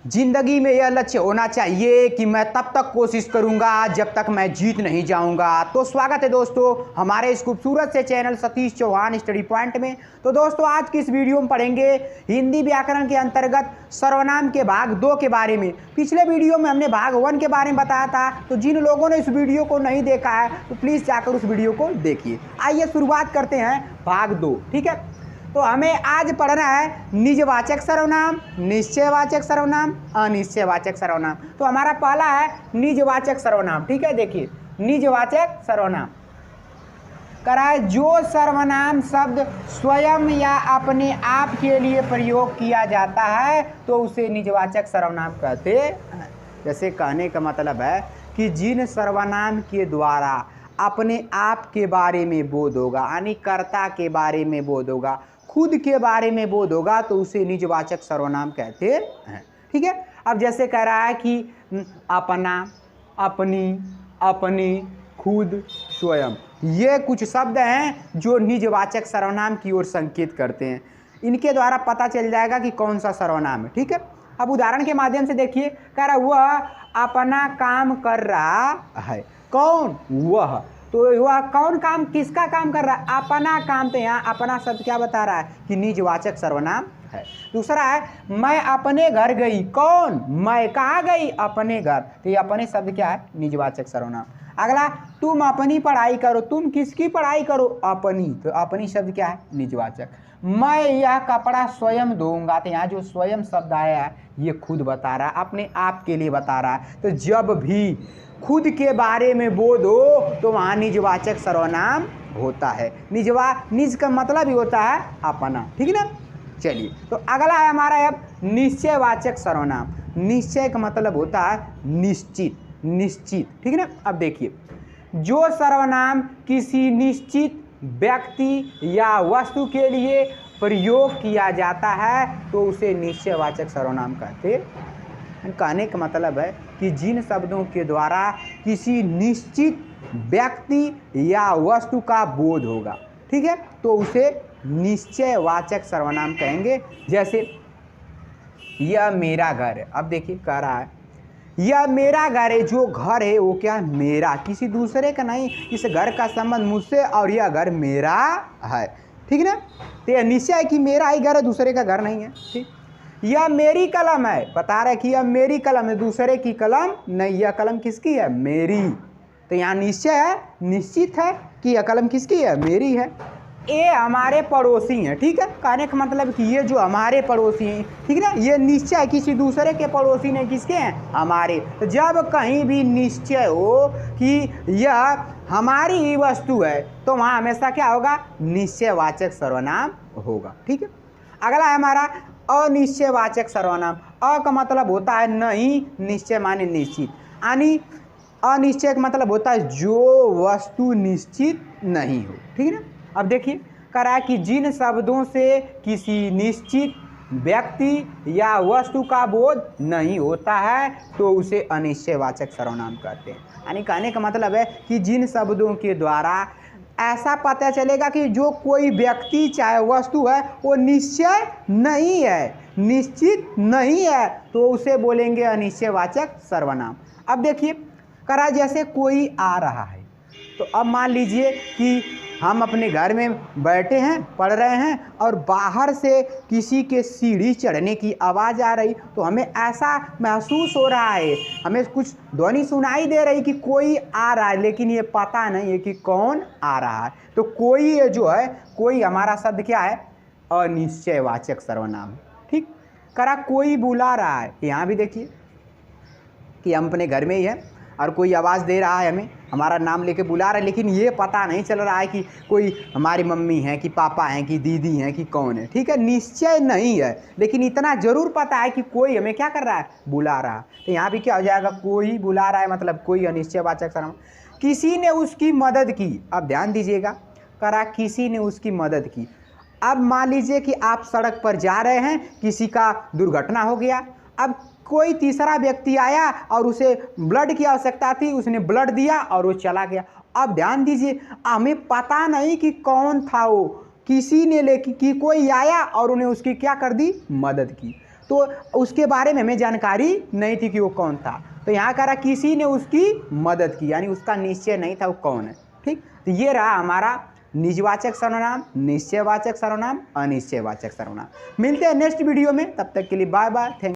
जिंदगी में यह लक्ष्य होना चाहिए कि मैं तब तक कोशिश करूंगा जब तक मैं जीत नहीं जाऊंगा। तो स्वागत है दोस्तों हमारे इस खूबसूरत से channel Satish Chauhan study point में। तो दोस्तों आज की इस वीडियो में पढ़ेंगे हिंदी व्याकरण के अंतर्गत सर्वनाम के भाग 2 के बारे में। पिछले वीडियो में हमने भाग 1 के बारे में बताया था, तो जिन लोगों ने इस वीडियो को नहीं देखा है तो प्लीज़ जाकर उस वीडियो को देखिए। आइए शुरुआत करते हैं भाग 2। ठीक है, तो हमें आज पढ़ना है निजवाचक सर्वनाम, निश्चयवाचक सर्वनाम, अनिश्चयवाचक सर्वनाम। तो हमारा पहला है निजवाचक सर्वनाम। ठीक है, देखिए निजवाचक सर्वनाम कराए जो सर्वनाम शब्द स्वयं या अपने आप के लिए प्रयोग किया जाता है तो उसे निजवाचक सर्वनाम कहते हैं। जैसे कहने का मतलब है कि जिन सर्वनाम के द्वारा अपने आप के बारे में बोध होगा, यानी कर्ता के बारे में बोध होगा, खुद के बारे में बोध होगा, तो उसे निजवाचक सर्वनाम कहते हैं। ठीक है, अब जैसे कह रहा है कि अपना, अपनी, अपनी, खुद, स्वयं, ये कुछ शब्द हैं जो निजवाचक सर्वनाम की ओर संकेत करते हैं। इनके द्वारा पता चल जाएगा कि कौन सा सर्वनाम है। ठीक है, अब उदाहरण के माध्यम से देखिए, कह रहा वह अपना काम कर रहा है। कौन? वह। तो वह कौन काम, किसका काम कर रहा है? अपना काम। तो यहाँ अपना शब्द क्या बता रहा है कि निजवाचक सर्वनाम है। दूसरा है मैं अपने घर गई। कौन? मैं। कहाँ गई? अपने घर। तो ये अपने शब्द क्या है? निजवाचक सर्वनाम। अगला तुम अपनी पढ़ाई करो। तुम किसकी पढ़ाई करो? अपनी। तो अपनी शब्द क्या है? निजवाचक। मैं यह कपड़ा स्वयं धोऊंगा। तो यहाँ जो स्वयं शब्द आया है ये खुद बता रहा है, अपने आप के लिए बता रहा है। तो जब भी खुद के बारे में बोध हो तो वहाँ निजवाचक सर्वनाम होता है। निज का मतलब ही होता है अपना। ठीक है ना। चलिए, तो अगला है हमारा अब निश्चयवाचक सर्वनाम। निश्चय का मतलब होता है निश्चित, निश्चित। ठीक है ना। अब देखिए, जो सर्वनाम किसी निश्चित व्यक्ति या वस्तु के लिए प्रयोग किया जाता है तो उसे निश्चयवाचक सर्वनाम कहते हैं। कहने का मतलब है कि जिन शब्दों के द्वारा किसी निश्चित व्यक्ति या वस्तु का बोध होगा, ठीक है, तो उसे निश्चयवाचक सर्वनाम कहेंगे। जैसे यह मेरा घर है। अब देखिए कह रहा है यह मेरा घर है। जो घर है वो क्या है? मेरा, किसी दूसरे का नहीं। इस घर का संबंध मुझसे और यह घर मेरा है। ठीक है ना। तो यह निश्चय है कि मेरा ही घर है, दूसरे का घर नहीं है। ठीक, यह मेरी कलम है। बता रहा है कि यह मेरी कलम है, दूसरे की कलम नहीं। यह कलम किसकी है? मेरी। तो यहाँ निश्चय है, निश्चित है कि यह कलम किसकी है? मेरी है। ये हमारे पड़ोसी हैं। ठीक है, कहने का मतलब कि ये जो हमारे पड़ोसी हैं, ठीक है ना, ये निश्चय है किसी दूसरे के पड़ोसी नहीं, किसके हैं? हमारे। तो जब कहीं भी निश्चय हो कि यह हमारी ही वस्तु है तो वहाँ हमेशा क्या होगा? निश्चयवाचक सर्वनाम होगा। ठीक है, अगला है हमारा अनिश्चयवाचक सर्वनाम। अ का मतलब होता है नहीं, निश्चय माने निश्चित, यानी अनिश्चय का मतलब होता है जो वस्तु निश्चित नहीं हो। ठीक है ना। अब देखिए कह रहा है कि जिन शब्दों से किसी निश्चित व्यक्ति या वस्तु का बोध नहीं होता है तो उसे अनिश्चयवाचक सर्वनाम कहते हैं। यानी कहने का मतलब है कि जिन शब्दों के द्वारा ऐसा पता चलेगा कि जो कोई व्यक्ति चाहे वस्तु है वो निश्चय नहीं है, निश्चित नहीं है, तो उसे बोलेंगे अनिश्चयवाचक सर्वनाम। अब देखिए करा जैसे कोई आ रहा है। तो अब मान लीजिए कि हम अपने घर में बैठे हैं, पढ़ रहे हैं, और बाहर से किसी के सीढ़ी चढ़ने की आवाज़ आ रही, तो हमें ऐसा महसूस हो रहा है, हमें कुछ ध्वनि सुनाई दे रही कि कोई आ रहा है, लेकिन ये पता नहीं है कि कौन आ रहा है। तो कोई ये जो है, कोई हमारा शब्द क्या है? अनिश्चयवाचक सर्वनाम। ठीक, करा कोई बुला रहा है। यहाँ भी देखिए कि हम अपने घर में ही हैं और कोई आवाज़ दे रहा है, हमें हमारा नाम लेके बुला रहा है, लेकिन ये पता नहीं चल रहा है कि कोई हमारी मम्मी है कि पापा हैं कि दीदी हैं कि कौन है। ठीक है, निश्चय नहीं है, लेकिन इतना ज़रूर पता है कि कोई हमें क्या कर रहा है? बुला रहा है। तो यहाँ भी क्या हो जाएगा? कोई बुला रहा है, मतलब कोई अनिश्चयवाचक सर्वनाम। किसी ने उसकी मदद की। अब ध्यान दीजिएगा, करा किसी ने उसकी मदद की। अब मान लीजिए कि आप सड़क पर जा रहे हैं, किसी का दुर्घटना हो गया, अब कोई तीसरा व्यक्ति आया और उसे ब्लड की आवश्यकता थी, उसने ब्लड दिया और वो चला गया। अब ध्यान दीजिए, हमें पता नहीं कि कौन था वो, किसी ने लेकिन कि कोई आया और उन्हें उसकी क्या कर दी? मदद की। तो उसके बारे में हमें जानकारी नहीं थी कि वो कौन था। तो यहाँ कह रहा किसी ने उसकी मदद की, यानी उसका निश्चय नहीं था वो कौन है। ठीक, तो ये रहा हमारा निजवाचक सर्वनाम, निश्चयवाचक सर्वनाम, अनिश्चयवाचक सर्वनाम। मिलते हैं नेक्स्ट वीडियो में, तब तक के लिए बाय बाय, थैंक